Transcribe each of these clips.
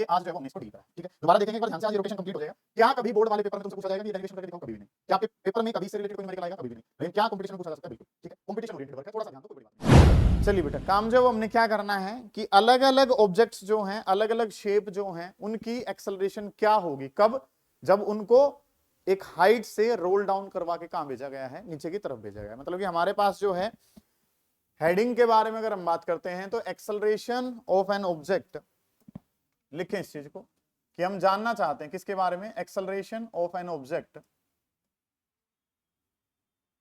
कि आज जो है वो हमने इसको डील करा, ठीक है। दोबारा देखेंगे एक बार ध्यान से, आज रोटेशन कंप्लीट हो जाएगा। क्या कभी बोर्ड वाले पेपर में तुमसे पूछा जाएगा कि डेरिवेशन करके दिखाओ? कभी भी नहीं। क्या आपके पेपर में कभी इससे रिलेटेड कोई न्यूमेरिकल आएगा? कभी भी नहीं। लेकिन क्या कंपटीशन में पूछा जा सकता है? बिल्कुल, ठीक है। कंपटीशन ओरिएंटेड वर्क है, थोड़ा सा ध्यान दो, कोई बड़ी बात नहीं। चलिए बेटा, काम जो है वो हमने क्या करना है कि अलग अलग ऑब्जेक्ट्स जो हैं, अलग अलग शेप जो हैं, उनकी एक्सेलरेशन क्या होगी, कब? जब उनको एक हाइट से रोल डाउन करवा के कहां भेजा गया है? नीचे की तरफ भेजा गया है। मतलब कि हमारे पास जो है हेडिंग के बारे में अगर हम बात करते हैं तो एक्सेलरेशन ऑफ एन ऑब्जेक्ट, लिखें इस चीज को कि हम जानना चाहते हैं किसके बारे में? Acceleration of an object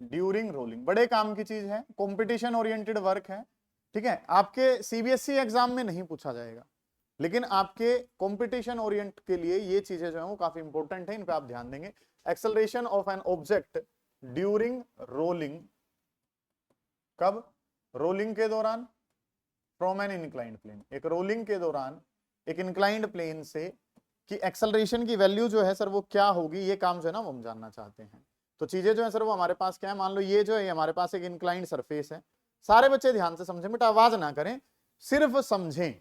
during rolling. बड़े काम की चीज है, कंपटीशन ओरिएंटेड वर्क है, ठीक है। आपके सीबीएसई एग्जाम में नहीं पूछा जाएगा, लेकिन आपके कंपटीशन ओरिएंट के लिए ये चीजें जो है वो काफी इंपॉर्टेंट है, इन पे आप ध्यान देंगे। Acceleration of an object during rolling, कब? रोलिंग के दौरान, फ्रॉम एन इंक्लाइंड प्लेन, एक रोलिंग के दौरान एक इंक्लाइंड प्लेन से, कि एक्सेलरेशन की वैल्यू जो है सर वो क्या होगी, ये काम जो है ना वो हम जानना चाहते हैं। तो चीजें जो है सर वो हमारे पास क्या है, मान लो ये जो है हमारे पास एक इंक्लाइंड सरफेस है। सारे बच्चे ध्यान से समझें बेटा, आवाज ना करें, सिर्फ समझें,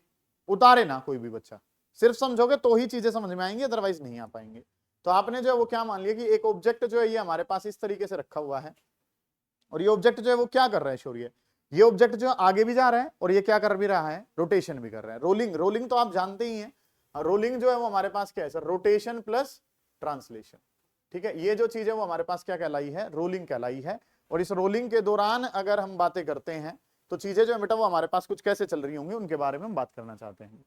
उतारे ना कोई भी बच्चा। सिर्फ समझोगे तो ही चीजें समझ में आएंगी, अदरवाइज नहीं आ पाएंगे। तो आपने जो है वो क्या मान लिया कि एक ऑब्जेक्ट जो है ये हमारे पास इस तरीके से रखा हुआ है, और ये ऑब्जेक्ट जो है वो क्या कर रहा है शौर्य? ये ऑब्जेक्ट जो आगे भी जा रहा है और ये क्या कर भी रहा है? रोटेशन भी कर रहा है। रोलिंग, रोलिंग तो आप जानते ही हैं। रोलिंग जो है वो हमारे पास क्या है सर? रोटेशन प्लस ट्रांसलेशन, ठीक है। ये जो चीज है वो हमारे पास क्या कहलाई है? रोलिंग कहलाई है। और इस रोलिंग के दौरान अगर हम बातें करते हैं तो चीजें जो है बेटा वो हमारे पास कुछ कैसे चल रही होंगी, उनके बारे में हम बात करना चाहते हैं।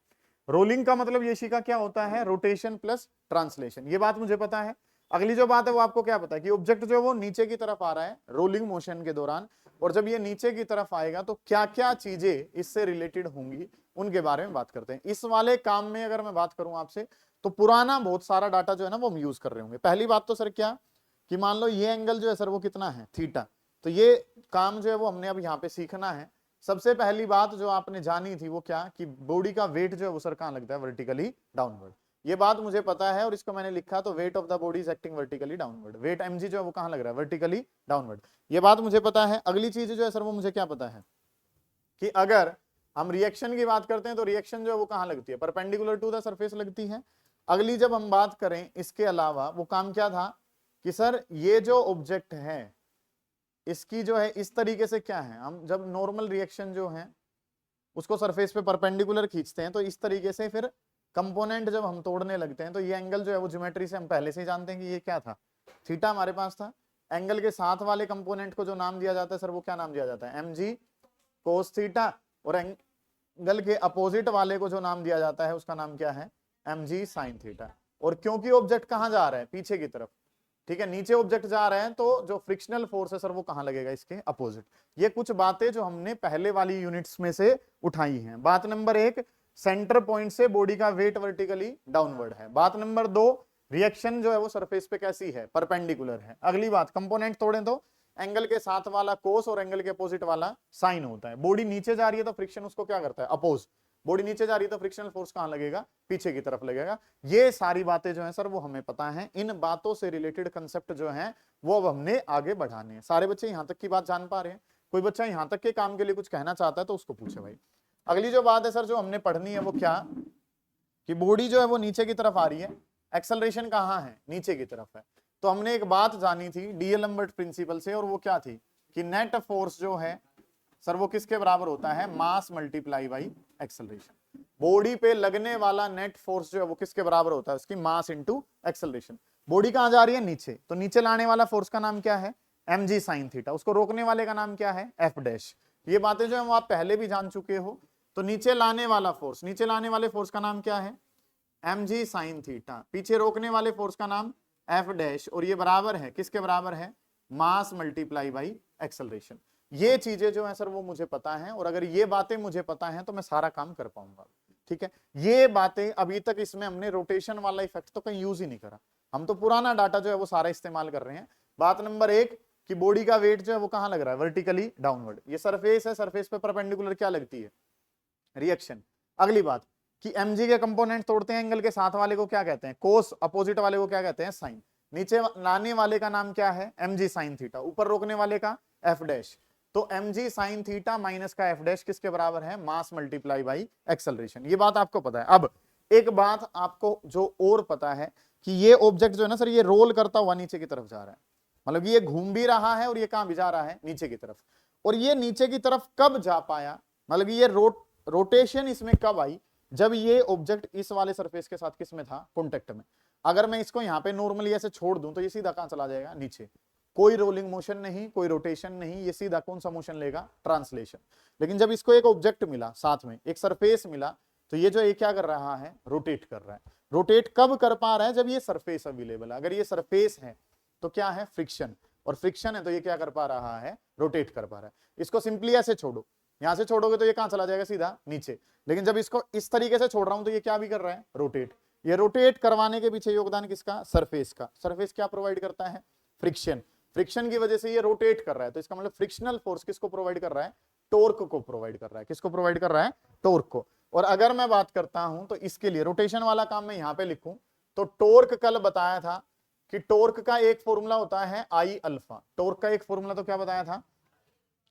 रोलिंग का मतलब ये शिका क्या होता है? Rotation plus translation. ये बात मुझे पता है। अगली जो बात है वो आपको क्या पता है कि ऑब्जेक्ट जो है वो नीचे की तरफ आ रहा है रोलिंग मोशन के दौरान, और जब ये नीचे की तरफ आएगा तो क्या क्या चीजें इससे रिलेटेड होंगी, उनके बारे में बात करते हैं। इस वाले काम में अगर मैं बात करूं आपसे, तो पुराना बहुत सारा डाटा जो है ना वो हम यूज कर रहे होंगे। पहली बात तो सर क्या कि मान लो ये एंगल जो है सर वो कितना है? थीटा। तो ये काम जो है वो हमने अब यहाँ पे सीखना है। सबसे पहली बात जो आपने जानी थी वो क्या कि बॉडी का वेट जो है वो सर कहां लगता है? Vertically downward. ये बात मुझे पता है और इसको मैंने लिखा, तो weight of the body is acting vertically downward. Weight mg जो है वो कहां लग रहा है? Vertically downward. ये बात मुझे पता है। अगली चीज जो है सर वो मुझे क्या पता है कि अगर हम रिएक्शन की बात करते हैं तो रिएक्शन जो है वो कहां लगती है? परपेंडिकुलर टू द सरफेस लगती है। अगली जब हम बात करें इसके अलावा, वो काम क्या था कि सर ये जो ऑब्जेक्ट है इसकी जो है इस तरीके से क्या है, हम जब नॉर्मल रिएक्शन जो है उसको सरफेस पे परपेंडिकुलर खींचते हैं तो इस तरीके से फिर कंपोनेंट जब हम तोड़ने लगते हैं तो ये एंगल जो है वो ज्योमेट्री से हम पहले से ही जानते हैं कि ये क्या था? थीटा हमारे पास था। एंगल के साथ वाले कंपोनेंट को जो नाम दिया जाता है सर वो क्या नाम दिया जाता है? mg cos theta. और एंगल के अपोजिट वाले को जो नाम दिया जाता है उसका नाम क्या है? mg sin theta. और क्योंकि ऑब्जेक्ट कहां जा रहा है? पीछे की तरफ, ठीक है। नीचे ऑब्जेक्ट जा रहे हैं तो जो फ्रिक्शनल फोर्स है सर वो कहां लगेगा? इसके अपोजिट। ये कुछ बातें जो हमने पहले वाली यूनिट्स में से उठाई हैं। बात नंबर 1, सेंटर पॉइंट से बॉडी का वेट वर्टिकली डाउनवर्ड है। बात नंबर 2, रिएक्शन जो है वो सरफेस पे कैसी है? परपेंडिकुलर है। अगली बात, कंपोनेंट तोड़ें तो एंगल के साथ वाला कोस और एंगल के अपोजिट वाला साइन होता है। बॉडी नीचे जा रही है तो फ्रिक्शन उसको क्या करता है? अपोज। बॉडी नीचे जा रही है तो फ्रिक्शनल फोर्स कहां लगेगा? पीछे की तरफ लगेगा। ये सारी बातें जो है सर वो हमें पता है। इन बातों से रिलेटेड कंसेप्ट जो है वो अब हमने आगे बढ़ाने हैं। सारे बच्चे यहां तक की बात जान पा रहे हैं? कोई बच्चा यहां तक के काम के लिए कुछ कहना चाहता है तो उसको पूछे भाई। अगली जो बात है सर जो हमने पढ़नी है वो क्या कि बॉडी जो है वो नीचे की तरफ आ रही है, एक्सेलरेशन कहां है? नीचे की तरफ है। तो हमने एक बात जानी थी डीएलम्बर्ट प्रिंसिपल से, और वो क्या थी कि नेट फोर्स जो है सर वो किसके बराबर होता है? मास मल्टीप्लाई बाई एक्सेलरेशन। बॉडी पे लगने वाला नेट फोर्स जो है वो किसके बराबर होता है? उसकी मास इंटू एक्सेलरेशन। बॉडी कहां जा रही है? नीचे। तो नीचे लाने वाला फोर्स का नाम क्या है? mg sin theta. उसको रोकने वाले का नाम क्या है? f dash. ये बातें जो है वो आप पहले भी जान चुके हो। तो नीचे लाने वाला फोर्स, नीचे लाने वाले फोर्स का नाम क्या है? mg sin theta. पीछे रोकने वाले फोर्स का नाम f डैश, और ये बराबर है किसके बराबर है? मास मल्टीप्लाई बाई एक्सेलरेशन। ये चीजें जो है सर वो मुझे पता है, और अगर ये बातें मुझे पता है तो मैं सारा काम कर पाऊंगा, ठीक है। ये बातें अभी तक इसमें हमने रोटेशन वाला इफेक्ट तो कहीं यूज ही नहीं करा, हम तो पुराना डाटा जो है वो सारा इस्तेमाल कर रहे हैं। बात नंबर 1 कि बॉडी का वेट जो है वो कहां लग रहा है? Vertically downward. ये सरफेस है, सरफेस पे परपेंडिकुलर क्या लगती है? रिएक्शन। अगली बात कि mg के कंपोनेंट तोड़ते हैं, एंगल के साथ वाले को क्या कहते हैं? कोस, अपोजिट वाले को क्या कहते हैं? साइन। नीचे लाने वाले का नाम क्या है? mg sin theta. ऊपर रोकने वाले का f डैश। तो mg sin थीटा माइनस का f डैश किसके बराबर है? मास मल्टीप्लाई बाई एक्सेलरेशन। ये बात आपको पता है। अब एक बात आपको जो और पता है कि ये ऑब्जेक्ट जो है ना सर, ये रोल करता हुआ नीचे की तरफ जा रहा है, मतलब ये घूम भी रहा है और ये कहां भी जा रहा है, नीचे की तरफ। और ये नीचे की तरफ कब जा पाया, मतलब ये रोटेशन इसमें कब आई, जब ये ऑब्जेक्ट इस वाले सरफेस के साथ किस में था, कॉन्टेक्ट में। अगर मैं इसको यहाँ पे नॉर्मली ऐसे छोड़ दूं तो ये सीधा कहां चला जाएगा, नीचे। कोई रोलिंग मोशन नहीं, कोई रोटेशन नहीं, ये सीधा कौन सा मोशन लेगा, ट्रांसलेशन। लेकिन जब इसको एक ऑब्जेक्ट मिला, साथ में एक सरफेस मिला, तो ये जो ये क्या कर रहा है, रोटेट कर रहा है। रोटेट कब कर पा रहा है, जब ये सरफेस अवेलेबल है। अगर ये सरफेस है तो क्या है, फ्रिक्शन, और फ्रिक्शन है तो ये क्या कर पा रहा है, रोटेट कर पा रहा है। इसको सिंपली ऐसे छोड़ो, यहां से छोड़ोगे तो ये कहां चला जाएगा, सीधा नीचे। लेकिन जब इसको इस तरीके से छोड़ रहा हूं तो ये क्या भी कर रहा है, रोटेट। ये रोटेट करवाने के पीछे योगदान किसका, सरफेस का। सरफेस क्या प्रोवाइड करता है, फ्रिक्शन। फ्रिक्शन की वजह से ये रोटेट कर रहा है, तो इसका मतलब फ्रिक्शनल फोर्स किसको प्रोवाइड कर रहा है, टॉर्क को प्रोवाइड कर रहा है। किसको प्रोवाइड कर रहा है, टॉर्क को। और अगर मैं बात करता हूं तो इसके लिए रोटेशन वाला काम मैं यहां पे लिखूं तो टॉर्क कल बताया था कि टॉर्क का एक फॉर्मूला होता है आई अल्फा। टॉर्क का एक फॉर्मूला तो क्या बताया था,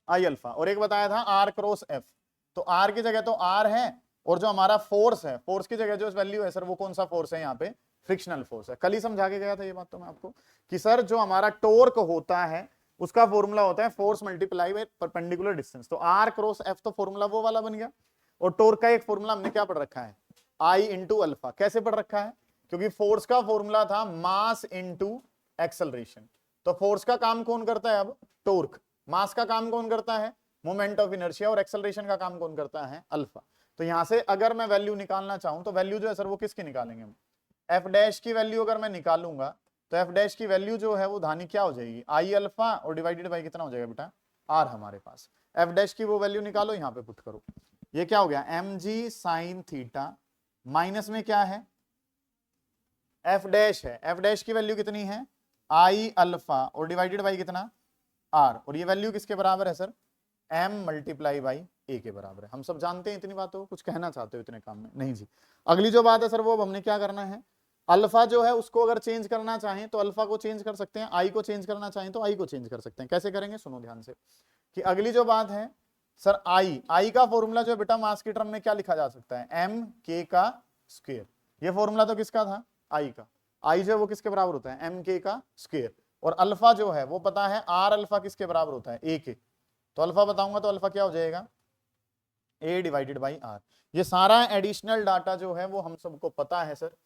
आई अल्फा, और एक बताया था आर क्रॉस एफ। तो आर की जगह तो आर है, और जो हमारा फोर्स है, फोर्स की जगह जो वैल्यू है सर, वो कौन सा फोर्स है, यहाँ पे फ्रिक्शनल फोर्स है। कल ही समझा के गया था ये बात तो मैं आपको, कि सर जो हमारा टॉर्क होता है उसका फॉर्मूला होता है force multiply by perpendicular distance. तो आर क्रॉस एफ तो फॉर्मूला वो वाला बन गया। और टॉर्क का एक फॉर्मूला हमने क्या पढ़ रखा है, आई इंटू अल्फा। कैसे पढ़ रखा है, क्योंकि फोर्स का फॉर्मूला था मास इंटू एक्सेलरेशन। तो फोर्स का काम कौन करता है, अब टॉर्क। मास का काम कौन करता है, मोमेंट ऑफ इनर्शिया। और एक्सेलरेशन का काम कौन करता है, अल्फा। तो यहां से अगर मैं वैल्यू निकालना चाहूं तो वैल्यू जो है सर वो किसकी निकालेंगे हम, एफ डैश की वैल्यू अगर मैं निकालूंगा तो एफ डैश की वैल्यू जो है वो धानी क्या हो जाएगी, आई अल्फा, और डिवाइडेड बाई कितना हो जाएगा बेटा, आर हमारे पास। एफ डैश की वो वैल्यू निकालो, यहां पे पुट करो। ये क्या हो गया, M G sine theta, minus में क्या है, एफ डैश है। एफ डैश की वैल्यू कितनी है, आई अल्फा, और डिवाइडेड बाई कितना, आर। और ये वैल्यू किसके बराबर है sir, M multiply by A के बराबर है। हम सब जानते हैं इतनी बातों को, कुछ कहना चाहते हो इतने काम में, नहीं जी। अगली जो बात है सर वो अब हमने क्या करना है, अल्फा जो है उसको अगर चेंज करना चाहें तो अल्फा को चेंज कर सकते हैं, आई को चेंज करना चाहें तो आई को चेंज कर सकते हैं। कैसे करेंगे, सुनो ध्यान से, कि अगली जो बात है सर, आई का फॉर्मूला जो बेटा मास की टर्म में क्या लिखा जा सकता है, एम के का स्क्वायर। ये फॉर्मूला तो किसका था, आई का। आई जो है वो किसके बराबर होता है, एम के का स्क्वायर। और अल्फा जो है वो पता है, आर अल्फा किसके बराबर होता है, ए के। तो अल्फा बताऊंगा तो अल्फा क्या हो जाएगा, ए डिवाइडेड बाई आर। ये सारा एडिशनल डाटा जो है वो हम सबको पता है सर।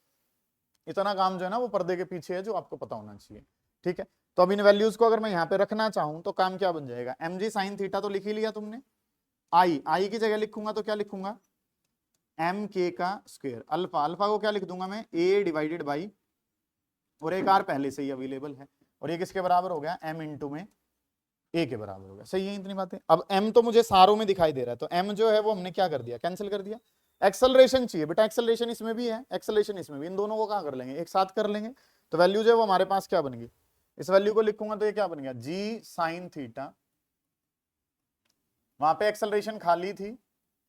इतना काम जो है ना वो पर्दे के पीछे है, जो आपको पता होना चाहिए, ठीक है। तो अब इन वैल्यूज को अगर मैं यहाँ पे रखना चाहूं तो काम क्या बन जाएगा, एम जी साइन थीटा तो लिख ही लिया तुमने। आई की जगह लिखूंगा तो क्या लिखूंगा, एम के का स्क्वायर। अल्फा, अल्फा को क्या लिख दूंगा मैं, ए डिवाइडेड बाई, और एक आर पहले से ही अवेलेबल है, और ये किसके बराबर हो गया, एम इंटू में ए के बराबर हो गया। सही है इतनी बातें। अब m तो मुझे सारों में दिखाई दे रहा है, तो m जो है वो हमने क्या कर दिया, कैंसिल कर दिया। एक्सेलरेशन चाहिए बेटा, एक्सेलरेशन इसमें भी है, एक्सेलरेशन इसमें भी, इन दोनों को कहां कर लेंगे, एक साथ कर लेंगे। तो वैल्यू जो है वो हमारे पास क्या बन गई, इस वैल्यू को लिखूंगा तो ये क्या बन गया, जी साइन थीटा। वहां पे एक्सेलरेशन खाली थी,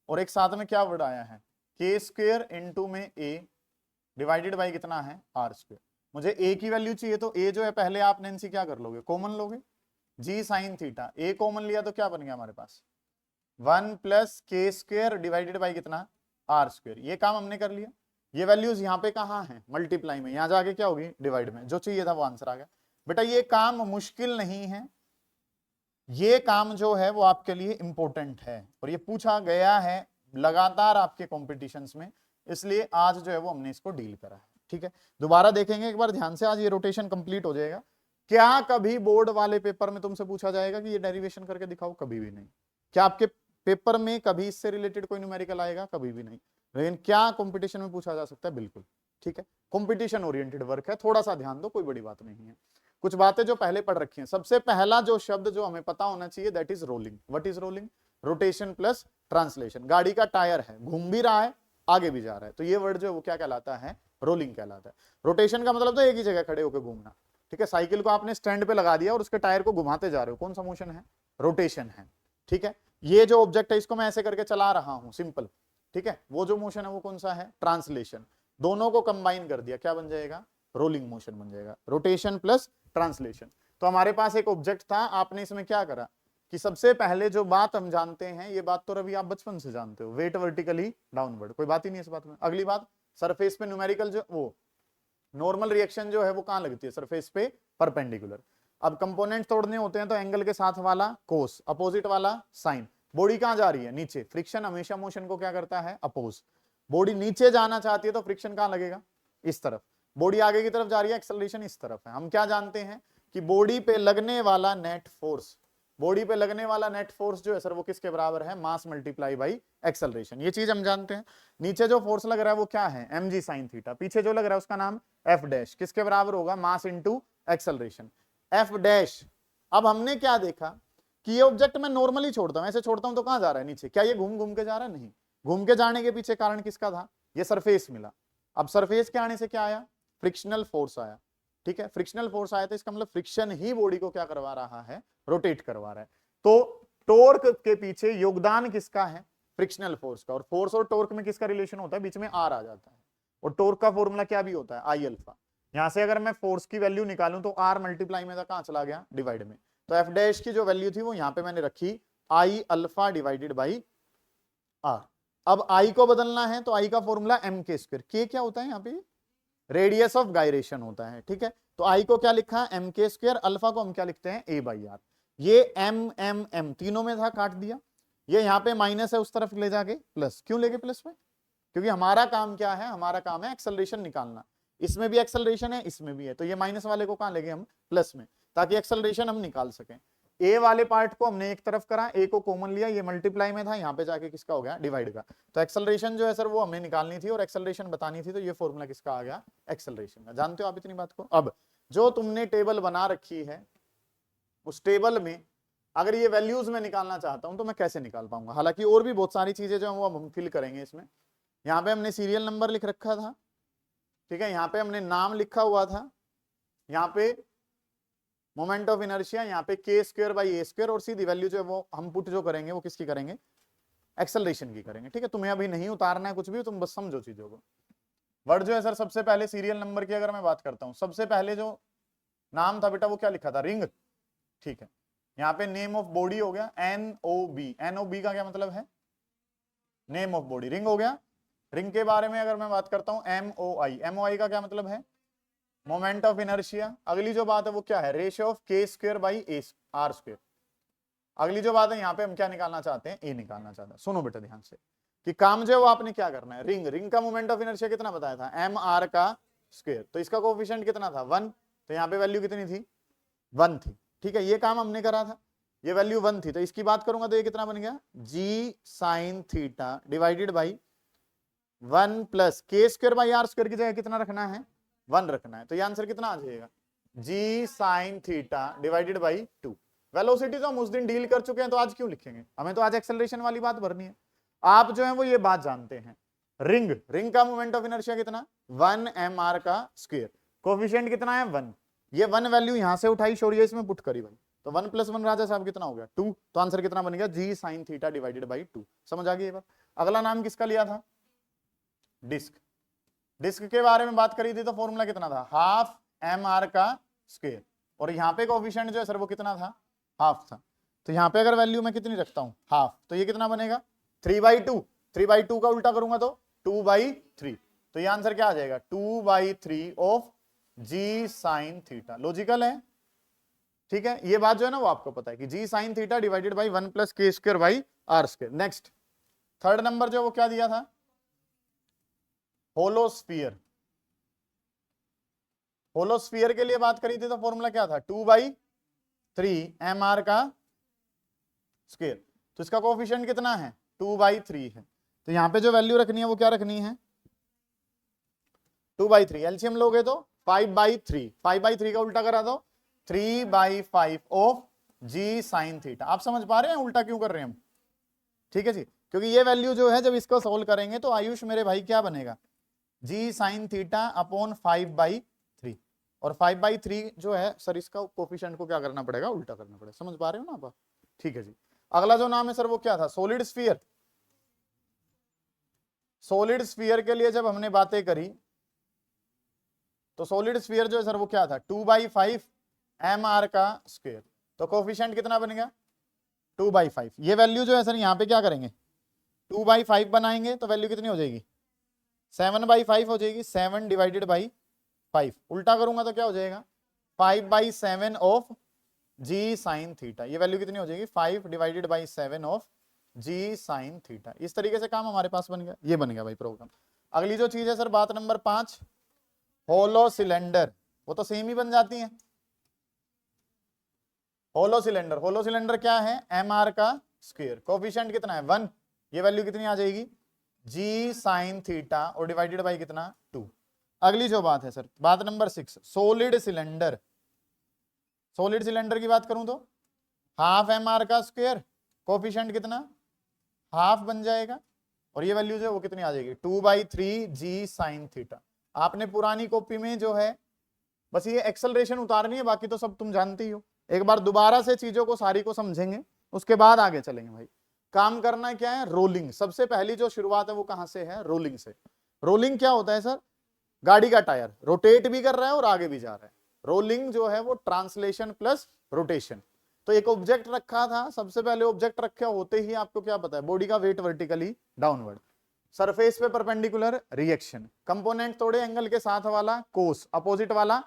और एक साथ में क्या वर्ड आया है, के स्क्वायर इंटू में ए डिवाइडेड बाई कितना है, आर स्क्वायर। मुझे ए की वैल्यू चाहिए, तो ए जो है पहले आप नैन्सी क्या कर लोगे, कॉमन लोगे। जी साइन थीटा, ए कॉमन लिया तो क्या बन गया हमारे पास, 1 plus K square divided by कितना, आर स्क्वायर। ये काम हमने कर लिया। ये वैल्यूज यहाँ पे कहाँ है, मल्टीप्लाई में, यहाँ जाके क्या होगी, डिवाइड में। जो चाहिए था वो आंसर आ गया बेटा। ये काम मुश्किल नहीं है, ये काम जो है वो आपके लिए इंपॉर्टेंट है, और ये पूछा गया है लगातार आपके कॉम्पिटिशन्स में, इसलिए आज जो है वो हमने इसको डील करा है, ठीक है। दोबारा देखेंगे एक बार ध्यान से, आज ये रोटेशन कंप्लीट हो जाएगा। क्या कभी बोर्ड वाले पेपर में तुमसे पूछा जाएगा कि ये डेरिवेशन करके दिखाओ, कभी भी नहीं। क्या आपके पेपर में कभी इससे रिलेटेड कोई न्यूमेरिकल आएगा, कभी भी नहीं। लेकिन क्या कंपटीशन में पूछा जा सकता है, बिल्कुल, ठीक है। कंपटीशन ओरिएंटेड वर्क है, थोड़ा सा ध्यान दो, कोई बड़ी बात नहीं है। कुछ बातें जो पहले पढ़ रखी हैं, सबसे पहला जो शब्द जो हमें पता होना चाहिए, that is rolling. What is rolling, rotation plus translation. गाड़ी का टायर है, घूम भी रहा है, आगे भी जा रहा है, तो ये वर्ड जो है वो क्या कहलाता है, रोलिंग कहलाता है। रोटेशन का मतलब तो एक ही जगह खड़े होकर घूमना, ठीक है। साइकिल को आपने स्टैंड पे लगा दिया और उसके टायर को घुमाते जा रहे हो, कौन सा मोशन है, रोटेशन है, ठीक है। ये जो ऑब्जेक्ट है इसको मैं ऐसे करके चला रहा हूं, सिंपल, ठीक है। वो जो मोशन है वो कौन सा है, ट्रांसलेशन। दोनों को कंबाइन कर दिया, क्या बन जाएगा, रोलिंग मोशन बन जाएगा, रोटेशन प्लस ट्रांसलेशन। तो हमारे पास एक ऑब्जेक्ट था, आपने इसमें क्या करा कि सबसे पहले जो बात हम जानते हैं, ये बात तो रवि आप बचपन से जानते हो, वेट वर्टिकली डाउनवर्ड, कोई बात ही नहीं इस बात में। अगली बात सरफेस पे न्यूमेरिकल जो वो नॉर्मल रिएक्शन जो है वो कहां लगती है, सरफेस पे परपेंडिकुलर। अब कंपोनेंट तोड़ने होते हैं तो एंगल के साथ वाला कोस, अपोजिट वाला साइन। बॉडी कहां जा रही है, नीचे। फ्रिक्शन हमेशा मोशन को क्या करता है, अपोज। बॉडी नीचे जाना चाहती है तो फ्रिक्शन कहां लगेगा, इस तरफ। बॉडी आगे की तरफ जा रही है, एक्सेलरेशन इस तरफ है। हम क्या जानते हैं कि बॉडी पे लगने वाला नेट फोर्स, बॉडी पे लगने वाला नेट फोर्स जो है सर वो किसके बराबर है, मास मल्टीप्लाई बाई एक्सेलरेशन। ये चीज हम जानते हैं। नीचे जो फोर्स लग रहा है वो क्या है, mg sin थीटा। पीछे जो लग रहा है उसका नाम एफ डैश, किसके बराबर होगा, mass into acceleration, F dash. अब हमने क्या देखा कि ये ऑब्जेक्ट मैं नॉर्मली छोड़ता हूं, ऐसे छोड़ता हूं तो कहां जा रहा है, नीचे। क्या ये घूम घूम के जा रहा है, नहीं। घूम के जाने के पीछे कारण किसका था, ये सरफेस मिला। अब सरफेस के आने से क्या आया, फ्रिक्शनल फोर्स आया। ठीक है, फ्रिक्शनल फोर्स आया तो इसका मतलब फ्रिक्शन ही बॉडी को क्या करवा रहा है, रोटेट करवा रहा है। तो टॉर्क के पीछे योगदान किसका है, फ्रिक्शनल फोर्स का। और फोर्स और टॉर्क में किसका रिलेशन होता है, बीच में आर आ जाता है। और टॉर्क का फॉर्मूला क्या भी होता है, आई अल्फा। यहां से अगर मैं फोर्स की वैल्यू निकालूं तो आर मल्टीप्लाई में था, कहां चला गया, डिवाइड में। तो एफ डैश की जो वैल्यू थी वो यहां पे मैंने रखी, I alpha divided by R. अब आई को बदलना है तो आई का फॉर्मूला एम के स्क्वायर। के क्या होता है यहाँ पे, रेडियस ऑफ गायरेशन होता है। ठीक है, तो आई को क्या लिखा, एम के स्क्वायर। अल्फा को हम क्या लिखते हैं, ए बाई आर। ये एम एम एम तीनों में था, काट दिया। ये यहाँ पे माइनस है, उस तरफ ले जाके प्लस। क्यों लेके प्लस में, क्योंकि हमारा काम क्या है, हमारा काम है एक्सेलरेशन निकालना। इसमें भी एक्सेलरेशन है, इसमें भी है, तो ये माइनस वाले को कहां लेंगे हम, प्लस में, ताकि एक्सेलरेशन हम निकाल सकें। ए वाले पार्ट को हमने एक तरफ करा, ए को कॉमन लिया, ये मल्टीप्लाई में था, यहाँ पे जाके किसका हो गया, डिवाइड का। तो एक्सेलरेशन जो है सर वो हमें निकालनी थी और एक्सेलरेशन बतानी थी, तो ये फॉर्मूला किसका आ गया, एक्सेलरेशन का। जानते हो आप इतनी बात को। अब जो तुमने टेबल बना रखी है, उस टेबल में अगर ये वैल्यूज में निकालना चाहता हूं तो मैं कैसे निकाल पाऊंगा। हालांकि और भी बहुत सारी चीजें जो है वो हम फिल करेंगे इसमें। यहाँ पे हमने सीरियल नंबर लिख रखा था, ठीक है, यहाँ पे हमने नाम लिखा हुआ था, यहाँ पे मोमेंट ऑफ इनर्शिया, यहाँ पे के स्क्वायर बाई ए स्क्वायर। और सीधी वैल्यू जो है वो हम पुट जो करेंगे वो किसकी करेंगे, एक्सेलरेशन की करेंगे। ठीक है, तुम्हें अभी नहीं उतारना है कुछ भी, तुम बस समझो चीजों को। वर्ड जो है सर, सबसे पहले सीरियल नंबर की अगर मैं बात करता हूं, सबसे पहले जो नाम था बेटा वो क्या लिखा था, रिंग। ठीक है, यहाँ पे नेम ऑफ बॉडी हो गया NOB। NOB का क्या मतलब है, नेम ऑफ बॉडी। रिंग हो गया। रिंग के बारे में अगर मैं बात करता हूं MOI। MOI का क्या मतलब है, मोमेंट ऑफ इनर्शिया। अगली जो बात है वो क्या है, रेशियो ऑफ के स्क्वायर बाई आर स्क्वायर। अगली जो बात है यहाँ पे हम क्या निकालना चाहते हैं, ए निकालना चाहते हैं। सुनो बेटा ध्यान से कि काम जो है वो आपने क्या करना है, रिंग, रिंग का मोमेंट ऑफ इनर्शिया कितना बताया था, MR का स्क्वायर। तो इसका कोएफिशिएंट कितना था, 1। तो यहाँ पे वैल्यू कितनी थी, 1 थी। ठीक है, ये काम हमने करा था, ये वैल्यू 1 थी। तो इसकी बात करूंगा तो ये कितना बन गया, G sin theta divided by 1 plus K square by R square की जगह कितना रखना है, 1 रखना है। तो ये आंसर कितना आ जाएगा, G sin theta divided by 2। Velocity तो हम उस दिन डील कर चुके हैं, तो आज क्यों लिखेंगे, हमें तो आज एक्सेलरेशन वाली बात भरनी है। आप जो है वो ये बात जानते हैं, रिंग, रिंग का मोमेंट ऑफ इनर्शिया कितना, 1 mr का स्क्वायर। कोएफिशिएंट कितना है, 1। ये 1 वैल्यू यहां से उठाई, शोरिया इसमें पुट करी भाई। तो 1 + 1 राजा साहब कितना हो गया, 2। तो आंसर कितना बन गया, G sin theta divided by 2। समझ आ गई ये बात। अगला नाम किसका लिया था, डिस्क। डिस्क के बारे में बात करी थी तो फॉर्मूला कितना था, हाफ mr का स्क्वायर। और यहाँ पे कोएफिशिएंट जो है सर वो कितना था, हाफ था। तो यहाँ पे अगर वैल्यू मैं कितनी रखता हूँ, हाफ, तो ये कितना बनेगा, 3/2। 3/2 का उल्टा करूंगा तो 2/3। तो ये आंसर क्या आ जाएगा, 2/3 of G sin theta. Logical है, ठीक है। ये बात जो है ना वो आपको पता है कि G sin theta divided by 1 plus K square by R square. Next third number जो वो क्या दिया था, होलोस्फीयर। होलोस्फीयर के लिए बात करी थी तो फॉर्मूला क्या था, 2/3 mr का स्क्वायर। तो इसका कोएफिशिएंट कितना है, 2/3 है। तो यहां पे जो वैल्यू रखनी है वो क्या रखनी है, 2/3। एलसीएम लोगे तो 5/3। 5/3 का उल्टा करा दो, 3/5 ऑफ G sin थीटा। आप समझ पा रहे हैं उल्टा क्यों कर रहे हैं हम, ठीक है जी। क्योंकि ये वैल्यू जो है जब इसको सोल्व करेंगे तो आयुष मेरे भाई क्या बनेगा, G sin थीटा अपॉन 5/3। और 5/3 जो है सर इसका कोएफिशिएंट को क्या करना पड़ेगा, उल्टा करना पड़ेगा। समझ पा रहे हो ना आप, ठीक है जी। अगला जो नाम है सर वो क्या था, सॉलिड स्फीयर। सॉलिड स्फीयर के लिए जब हमने बातें करी तो सॉलिड स्फीयर जो है सर वो क्या था, 2/5 mr का स्क्वायर। तो कोएफिशिएंट कितना बन गया, 2/5। ये वैल्यू जो है सर यहाँ पे क्या करेंगे, 2/5 बनाएंगे तो वैल्यू कितनी हो जाएगी, 7/5 हो जाएगी, 7 डिवाइडेड बाई 5। उल्टा करूंगा तो क्या हो जाएगा, 5/7 ऑफ जी साइन थीटा। ये वैल्यू कितनी हो जाएगी, 5 डिवाइडेड बाई 7 ऑफ जी साइन थीटा। इस तरीके से काम हमारे पास बन गया, ये बन गया भाई प्रोग्राम। अगली जो चीज है सर, बात नंबर 5, होलो सिलेंडर, वो तो सेम ही बन जाती है। होलो सिलेंडर, होलो सिलेंडर क्या है, एम आर का स्क्वायर, कोफिशिएंट कितना है 1, ये वैल्यू कितनी आ जाएगी, जी साइन थीटा, और डिवाइडेड बाई कितना 2। अगली जो बात है सर, बात number 6, solid cylinder. Solid cylinder की बात करूं तो हाफ एम आर का स्क्वायर, कोफिशिएंट कितना हाफ बन जाएगा, और ये वैल्यू जो है वो कितनी आ जाएगी, 2/3 जी साइन थीटा। आपने पुरानी कॉपी में जो है बस ये एक्सेलरेशन उतारनी है, बाकी तो सब तुम जानते ही हो। एक बार दोबारा से चीजों को सारी को समझेंगे, उसके बाद आगे चलेंगे भाई। काम करना क्या है, रोलिंग। सबसे पहली जो शुरुआत है वो कहां से है, रोलिंग से। रोलिंग क्या होता है सर, गाड़ी का टायर रोटेट भी कर रहा है और आगे भी जा रहा है। रोलिंग जो है वो ट्रांसलेशन प्लस रोटेशन। तो एक ऑब्जेक्ट रखा था, सबसे पहले ऑब्जेक्ट रखे होते ही आपको क्या पता है, बॉडी का वेट वर्टिकली डाउनवर्ड, सरफेस पे परपेंडिकुलर रिएक्शन, कंपोनेंट तोड़े एंगल के साथ वाला कोस, अपोजिट वाला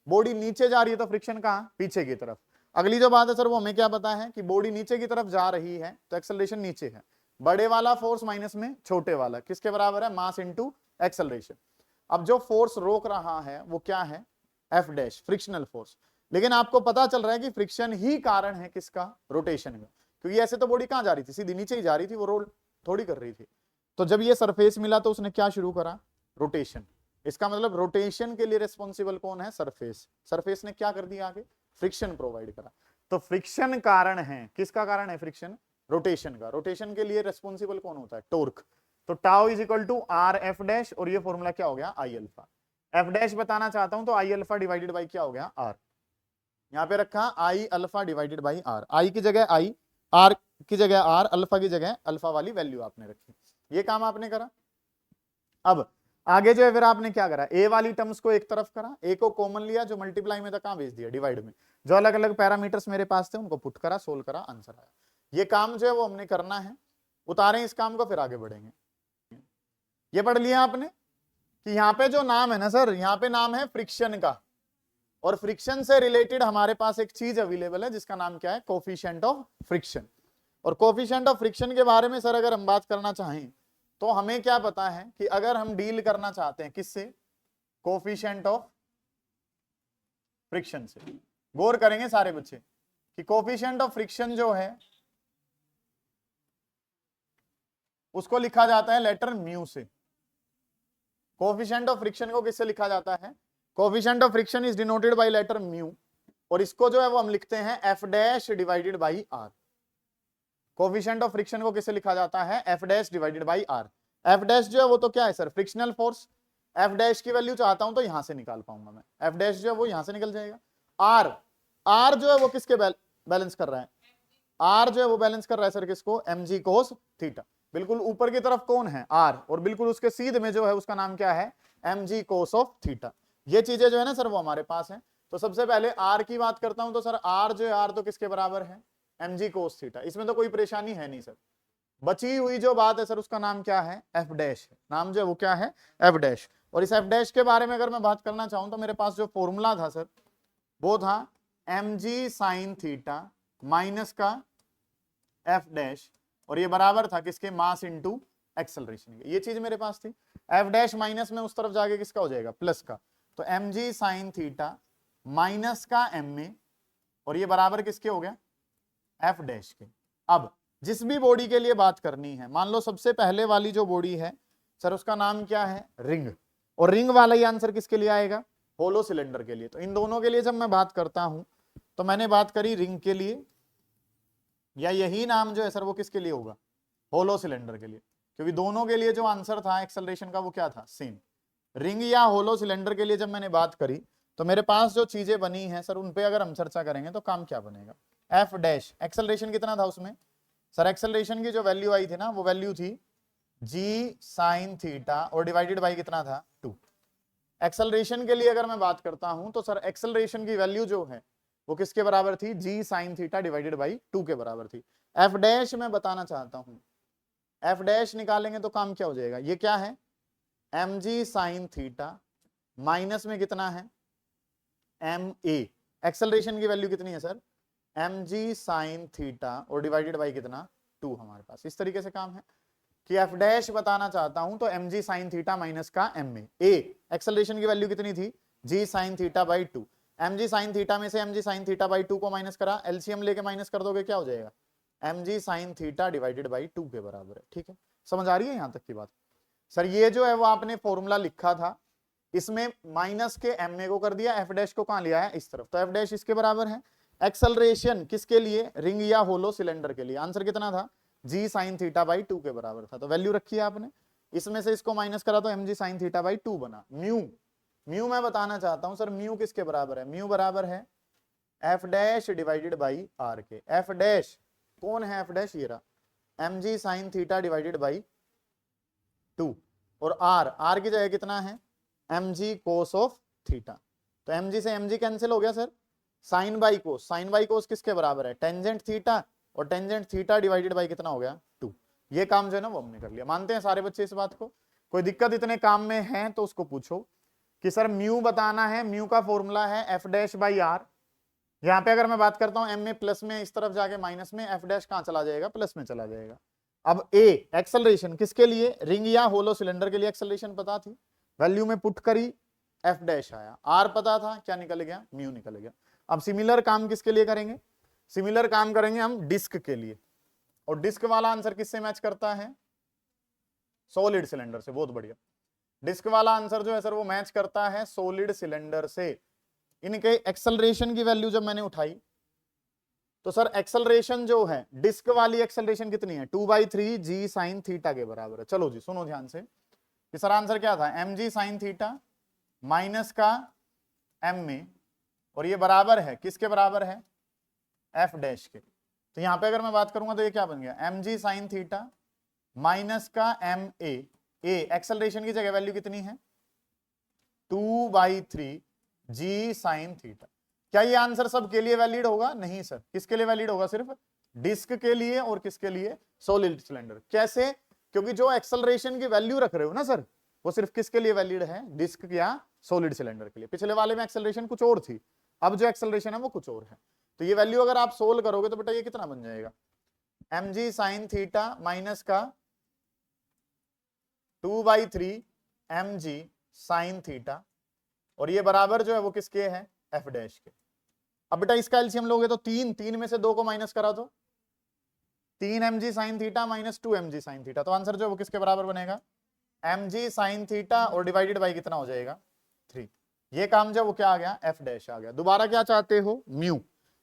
बॉडी नीचे जा रही है तो फ्रिक्शन कहां, पीछे की तरफ। अगली जो बात है सर वो हमें क्या पता है कि बॉडी नीचे की तरफ जा रही है तो एक्सेलरेशन नीचे है। बड़े वाला फोर्स माइनस में छोटे वाला किसके बराबर है, मास इनटू एक्सेलरेशन। अब जो फोर्स रोक रहा है वो क्या है, एफ डैश, फ्रिक्शनल फोर्स। लेकिन आपको पता चल रहा है कि फ्रिक्शन ही कारण है किसका, रोटेशन का, क्योंकि ऐसे तो बॉडी कहां जा रही थी, सीधी नीचे ही जा रही थी, वो रोल थोड़ी कर रही थी। तो जब ये सरफेस मिला तो उसने क्या शुरू करा, रोटेशन। इसका मतलब रोटेशन के लिए रिस्पॉन्सिबल कौन है, सरफेस। सरफेस ने क्या कर दिया आगे, फ्रिक्शन प्रोवाइड करा। तो फ्रिक्शन कारण है, किसका कारण है फ्रिक्शन, रोटेशन का। रोटेशन के लिए रिस्पॉन्सिबल कौन होता है, टॉर्क। तो tau is equal to R F dash, और ये फॉर्मूला क्या हो गया, आई अल्फा। एफ डैश बताना चाहता हूं तो आई अल्फा डिवाइडेड बाई क्या हो गया, आर। यहां पे रखा I alpha divided by R, I की जगह आई, आर की जगह आर, अल्फा की जगह अल्फा वाली वैल्यू आपने रखी। ये काम आपने करा। अब आगे जो है फिर आपने क्या करा, ए वाली टर्म्स को एक तरफ करा, ए को कॉमन लिया, जो मल्टीप्लाई में था कहां भेज दिया, डिवाइड में। जो अलग अलग पैरामीटर्स मेरे पास थे उनको पुट करा, सोल्व करा, आंसर आया। ये काम जो है वो हमने करना है। उतारें इस काम को, फिर आगे बढ़ेंगे। ये पढ़ लिया आपने कि यहाँ पे जो नाम है ना सर, यहाँ पे नाम है फ्रिक्शन का, और फ्रिक्शन से रिलेटेड हमारे पास एक चीज अवेलेबल है जिसका नाम क्या है, कोफिशिएंट ऑफ फ्रिक्शन। और कोफिशिएंट ऑफ फ्रिक्शन के बारे में सर अगर हम बात करना चाहें तो हमें क्या पता है कि अगर हम डील करना चाहते हैं किससे, कोफिशिएंट ऑफ फ्रिक्शन से। गौर करेंगे सारे बच्चे कि कोफिशिएंट ऑफ फ्रिक्शन जो है उसको लिखा जाता है लेटर म्यू से। कोफिशिएंट ऑफ फ्रिक्शन को किससे लिखा जाता है, coefficient of friction is denoted by letter mu, और इसको जो है वो हम लिखते हैं F dash divided by R. Coefficient of friction को किससे लिखा जाता है, F dash divided by R. F dash जो है वो तो क्या है sir, frictional force. F dash की वैल्यू चाहता हूं तो यहां से निकाल पाऊंगा मैं, एफ डैश जो है वो यहां से निकल जाएगा। आर, आर जो है वो किसके बैलेंस कर रहा है, आर जो है वो बैलेंस कर रहा है सर किसको, एम जी कोस थीटा। बिल्कुल ऊपर की तरफ कौन है, आर, और बिल्कुल उसके सीध में जो है उसका नाम क्या है, M G cos of theta. ये चीजें जो है ना सर वो हमारे पास है। तो सबसे पहले आर की बात करता हूं तो सर आर जो है, आर तो किसके बराबर है, एम जी कोस थीटा। इसमें तो कोई परेशानी है नहीं सर। बची हुई जो बात है सर उसका नाम क्या है, एफ डैश है। नाम जो है वो क्या है, एफ डैश। और इस एफ डैश के बारे में अगर मैं बात करना चाहूं तो मेरे पास जो फॉर्मूला था सर वो था M G sine theta minus का एफ डैश, और ये बराबर था किसके, मास इनटू एक्सेलरेशन के। ये चीज मेरे पास थी। एफ डैश माइनस में उस तरफ जाके किसका हो जाएगा, प्लस का। तो M G sine theta minus का एम ए, और ये बराबर किसके हो गया, एफ डैश के। अब जिस भी बॉडी के लिए बात करनी है, मान लो सबसे पहले वाली जो बॉडी है सर उसका नाम क्या है, रिंग, और रिंग वाला ही आंसर किसके लिए आएगा, होलो सिलेंडर के लिए। तो इन दोनों के लिए जब मैं बात करता हूं तो मैंने बात करी रिंग के लिए, या यही नाम जो है सर वो किसके लिए होगा, होलो सिलेंडर के लिए, क्योंकि दोनों के लिए जो आंसर था एक्सेलरेशन का वो क्या था, सेम। रिंग या होलो सिलेंडर के लिए जब मैंने बात करी तो मेरे पास जो चीजें बनी हैं सर उन पे अगर हम चर्चा करेंगे तो काम क्या बनेगा, एफ डैश। एक्सेलरेशन कितना था उसमें सर, एक्सेलरेशन की जो वैल्यू आई थी ना वो वैल्यू थी जी साइन थीटा, और डिवाइडेड बाई कितना था, 2। एक्सेलरेशन के लिए अगर मैं बात करता हूं तो सर एक्सेलरेशन की वैल्यू जो है वो किसके बराबर थी, G sine theta divided by 2 के बराबर थी। एफ डैश मैं बताना चाहता हूं, एफ डैश निकालेंगे तो काम क्या हो जाएगा, ये क्या है, M G sine theta minus में कितना है एम ए, एक्सेलरेशन की वैल्यू कितनी है sir M G sine theta और डिवाइडेड बाई कितना 2 हमारे पास। इस तरीके से काम है कि एफ डैश बताना चाहता हूं तो M G sine theta minus का एम ए, एक्सेलरेशन की वैल्यू कितनी थी G sine theta by 2, M G sine theta में से M G sine theta by 2 को माइनस करा, एलसीएम लेके माइनस कर दोगे क्या हो जाएगा M G sine theta divided by 2 के बराबर है। ठीक है, समझ आ रही है यहां तक की बात। सर ये जो है वो आपने फॉर्मूला लिखा था, इसमें माइनस के एम ए को कर दिया, एफ डैश को कहां लिया है इस तरफ, तो एफ डैश इसके बराबर है। एक्सेलरेशन किसके लिए रिंग या होलो सिलेंडर के लिए, आंसर कितना था जी साइन थीटा बाई 2 के बराबर था, तो वैल्यू रखी है आपने, इसमें से इसको माइनस करा तो M G sine theta by 2 बना। म्यू, म्यू मैं बताना चाहता हूं सर म्यू किसके बराबर है, म्यू बराबर है F dash divided by R के। एफ डैश कौन है एफ डैश, ये रहा M G sine theta divided by 2, और आर, आर की जगह कितना है M G cos of theta, तो एम जी से एम जी कैंसिल हो गया sir, sine by cos, sine by cos किसके बराबर है टेंजेंट थीटा, और टेंजेंट थीटा डिवाइडेड बाई कितना हो गया 2। ये काम जो है ना वो हमने कर लिया। मानते हैं सारे बच्चे इस बात को, कोई दिक्कत इतने काम में है तो उसको पूछो कि सर म्यू बताना है, म्यू का फॉर्मूला है एफ डैश बाई आर, यहां पे अगर मैं बात करता हूं एम में प्लस में इस तरफ जाके माइनस में, एफ डैश कहां चला जाएगा प्लस में चला जाएगा। अब ए एक्सेलरेशन किसके लिए रिंग या होलो सिलेंडर के लिए एक्सेलरेशन पता थी, वैल्यू में पुट करी एफ डैश आया, आर पता था क्या निकल गया म्यू निकल गया। अब सिमिलर काम किसके लिए करेंगे, सिमिलर काम करेंगे हम डिस्क के लिए, और डिस्क वाला आंसर किससे मैच करता है सॉलिड सिलेंडर से, बहुत बढ़िया। डिस्क वाला आंसर जो है सर वो मैच करता है सॉलिड सिलेंडर से। इनके एक्सेलरेशन की वैल्यू जब मैंने उठाई तो सर एक्सेलरेशन जो है डिस्क वाली एक्सेलरेशन कितनी है 2/3 जी साइन थीटा के बराबर है। चलो जी सुनो ध्यान से कि सर आंसर क्या था M G sine theta minus का एम में, और ये बराबर है किसके बराबर है एफ डैश के, तो यहां पे अगर मैं बात करूंगा तो ये क्या बन गया M G sine theta minus का एम ए, एक्सेलरेशन की जगह वैल्यू कितनी है 2/3 जी साइन थीटा। क्या ये आंसर सबके लिए वैलिड होगा, नहीं सर, किसके लिए वैलिड होगा सिर्फ डिस्क के लिए और किसके लिए सॉलिड सिलेंडर। कैसे, क्योंकि जो एक्सेलरेशन की वैल्यू रख रहे हो ना सर वो सिर्फ किसके लिए वैलिड है डिस्क या सॉलिड सिलेंडर के लिए। पिछले वाले में एक्सेलरेशन कुछ और थी, अब जो एक्सेलरेशन है वो कुछ और है, तो ये वैल्यू अगर आप सोल्व करोगे तो बेटा ये कितना बन जाएगा M G sine theta minus का 2/3 एम जी साइन थीटा, और ये बराबर जो है वो किसके है एफ डैश के। अब बेटा इसका एलसीएम लोगे तो 3 में से 2 को माइनस करा तो 3 M G sine theta minus 2 M G sine theta, तो आंसर जो है वो किसके बराबर बनेगा एम जी साइन थीटा और डिवाइडेड बाई कितना हो जाएगा 3। ये काम जो वो क्या आ गया एफ डैश आ गया। दोबारा क्या चाहते हो म्यू,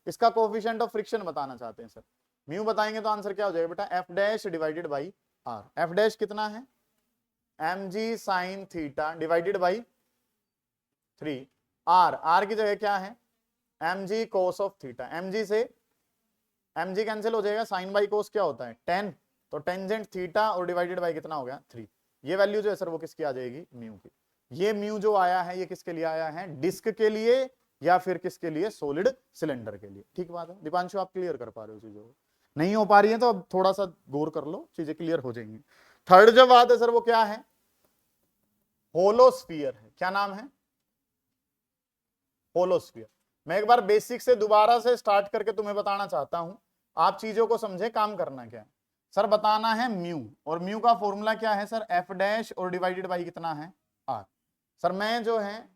इसका कोफिशिएंट ऑफ फ्रिक्शन बताना चाहते हैं सर, म्यू बताएंगे तो आंसर क्या हो जाएगा बेटा F dash divided by R. F dash कितना है M G sine theta divided by 3, R, R की जगह क्या है M G cos of theta, M G से एम जी कैंसिल हो जाएगा, साइन बाई कोस क्या होता है 10, तो टेंजेंट थीटा और डिवाइडेड बाई कितना हो गया 3। ये वैल्यू जो है सर वो किसकी आ जाएगी म्यू की। ये म्यू जो आया है ये किसके लिए आया है डिस्क के लिए या फिर किसके लिए सॉलिड सिलेंडर के लिए। ठीक बात है दीपांशु, आप क्लियर कर पा रहे हो चीजों को, नहीं हो पा रही है तो अब थोड़ा सा गौर कर लो, चीजें क्लियर हो जाएंगी। थर्ड जो बात है सर वो क्या है होलोस्फीयर है। क्या नाम है होलोस्फीयर। मैं एक बार बेसिक से दोबारा से स्टार्ट करके तुम्हें बताना चाहता हूं, आप चीजों को समझे काम करना क्या है। सर बताना है म्यू, और म्यू का फॉर्मूला क्या है सर एफ डैश और डिवाइडेड बाई कितना है आर। सर मैं जो है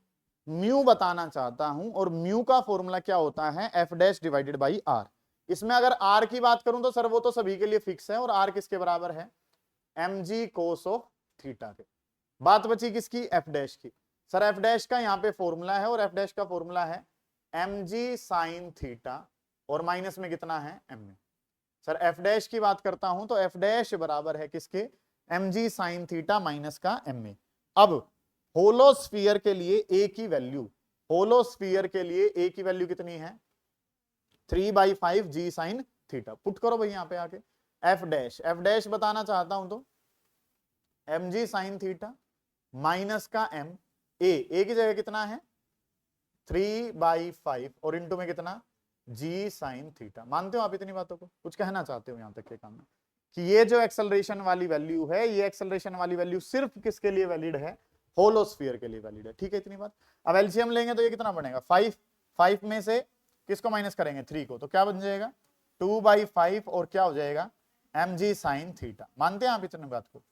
म्यू बताना चाहता हूं और म्यू का फॉर्मूला क्या होता है F dash divided by R. इसमें अगर आर की बात करूं तो सर वो तो सभी के लिए फिक्स है, और आर किसके बराबर है M G cos of theta के। बात बची किसकी एफ डैश की। सर एफ डैश का यहाँ पे फॉर्मूला है, और एफ डैश का फॉर्मूला है एम जी साइन थीटा और माइनस में कितना है एम में। सर एफ डैश की बात करता हूं तो एफ डैश बराबर है किसके M G sine theta minus का एम में। अब होलोस्फीयर के लिए ए की वैल्यू, होलोस्फीयर के लिए ए की वैल्यू कितनी है 3/5 जी साइन थीटा। पुट करो भाई यहाँ पे आके एफ डैश बताना चाहता हूं तो M G sine theta minus का एम, ए की जगह कितना है 3/5 और इंटू में कितना जी साइन थीटा। मानते हो आप इतनी बातों को, कुछ कहना चाहते हो यहां तक के काम में कि ये जो एक्सेलरेशन वाली वैल्यू है, ये एक्सेलरेशन वाली वैल्यू सिर्फ किसके लिए वैलिड है, होलोस्फीयर के लिए वैलिड है। ठीक है, इतनी बात। अब एलसीएम लेंगे तो ये कितना बनेगा, 5 में से किसको माइनस करेंगे, 3 को, तो क्या बन जाएगा 2/5 और क्या हो जाएगा mg sin थीटा। मानते हैं आप इतनी बात को,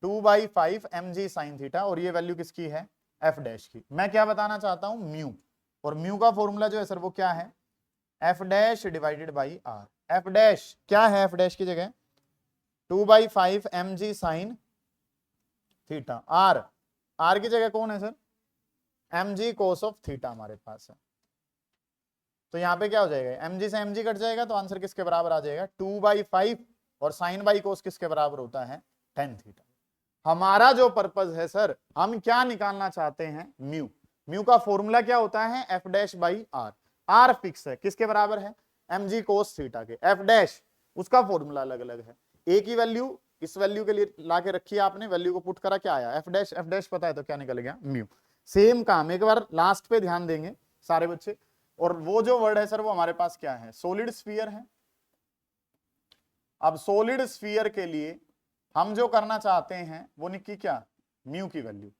2/5 mg sin थीटा, और ये वैल्यू किसकी है, एफ डैश की। मैं क्या बताना चाहता हूं, म्यू, और म्यू का फॉर्मूला जो है सर वो क्या है, F dash divided by R. F dash क्या है, एफ डैश की जगह 2/5 mg sin थीटा, आर की जगह कौन है sir, mg cos of theta हमारे पास है। तो यहां पे क्या हो जाएगा, mg से mg कट जाएगा, तो आंसर किसके बराबर आ जाएगा 2/5, और साइन बाई कोस किसके बराबर होता है, tan थीटा। हमारा जो पर्पज है सर, हम क्या निकालना चाहते हैं, म्यू। म्यू का फॉर्मूला क्या होता है, F dash by R. R fix है, किसके बराबर है, mg cos थीटा के। एफ डैश उसका फॉर्मूला अलग अलग है। ए की वैल्यू इस वैल्यू के लिए लाके रखी आपने, वैल्यू को पुट करा, क्या आया, एफ डैश पता है तो क्या निकल गया, म्यू। सेम काम एक बार लास्ट पे ध्यान देंगे सारे बच्चे, और वो जो वर्ड है सर वो हमारे पास क्या है, सॉलिड स्फीयर है। अब सॉलिड स्फीयर के लिए हम जो करना चाहते हैं वो निकी क्या, म्यू की वैल्यू,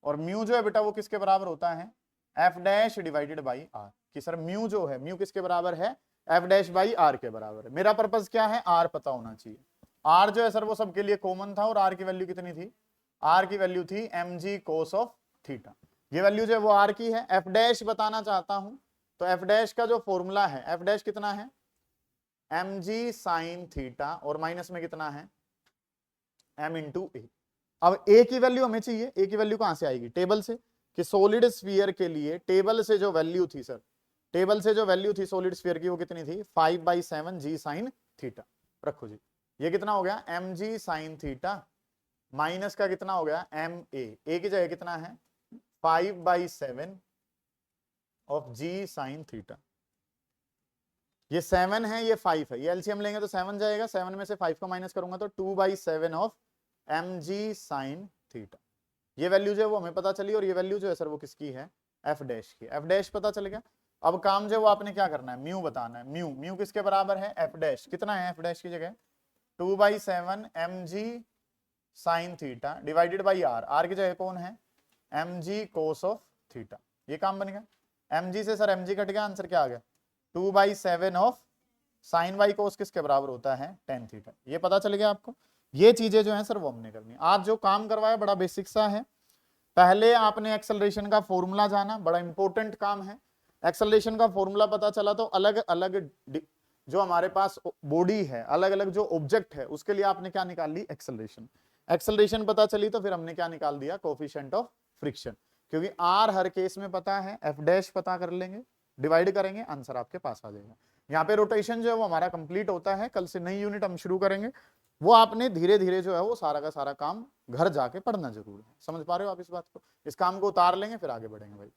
और म्यू जो है बेटा वो किसके बराबर होता है, F dash divided by R. कि सर म्यू जो है, म्यू किसके बराबर है, एफ डैश बाई आर के बराबर है। मेरा पर्पज क्या है, आर पता होना चाहिए। आर जो है सर वो सबके लिए कॉमन था, और आर की वैल्यू कितनी थी, आर की वैल्यू थी mg cos ऑफ थीटा। ये वैल्यू जो है वो आर की है। एफ डैश बताना चाहता हूं, तो एफ डैश का जो फॉर्मूला है, एफ डैश कितना है, mg sin थीटा, और माइनस में कितना है, m इंटू ए। अब ए की वैल्यू हमें चाहिए, ए की वैल्यू कहां से आएगी, टेबल से, कि सॉलिड स्फीयर के लिए टेबल से जो वैल्यू थी सर, टेबल से जो वैल्यू थी सॉलिड स्फीयर की वो कितनी थी, 5/7 g sin थीटा। रखो जी, ये कितना हो गया, mg sin थीटा, माइनस का कितना हो गया, ए की जगह कितना है, 5/7 ऑफ g sin थीटा। ये 7 है, ये 5 है, ये एलसीएम लेंगे तो 7 जाएगा, 7 में से 5 को माइनस करूंगा तो 2/7 ऑफ mg sin थीटा। ये वैल्यू जो है वो हमें पता चली, और ये वैल्यू जो है सर वो किसकी है, एफ डैश की। एफ डैश पता चल गया। अब काम जो है वो आपने क्या करना है, म्यू बताना है। म्यू किसके बराबर है, एफ डैश कितना है, एफ डैश की जगह 2/7 mg sin theta divided by R. R की जगह कौन है, mg cos ऑफ थीटा। ये काम बन गया, mg से सर mg कट गया, आंसर क्या आ गया 2/7 ऑफ साइन बाई कोस किसके बराबर होता है, tan थीटा। ये पता चल गया आपको। ये चीजें जो है सर वो हमने करनी है। आज जो काम करवाया बड़ा बेसिक सा है। पहले आपने एक्सेलरेशन का फॉर्मूला जाना, बड़ा इंपॉर्टेंट काम है। एक्सेलरेशन का फॉर्मूला पता चला तो अलग अलग जो हमारे पास बॉडी है, अलग अलग जो ऑब्जेक्ट है, उसके लिए आपने क्या निकाल ली, एक्सेलरेशन। एक्सेलरेशन पता चली तो फिर हमने क्या निकाल दिया, कोफिशिएंट ऑफ फ्रिक्शन। क्योंकि आर हर केस में पता है, एफ डैश पता कर लेंगे, डिवाइड करेंगे, आंसर आपके पास आ जाएगा। यहाँ पे रोटेशन जो है वो हमारा कंप्लीट होता है। कल से नई यूनिट हम शुरू करेंगे, वो आपने धीरे धीरे जो है वो सारा का सारा काम घर जाके पढ़ना जरूर है। समझ पा रहे हो आप इस बात को, इस काम को उतार लेंगे फिर आगे बढ़ेंगे भाई।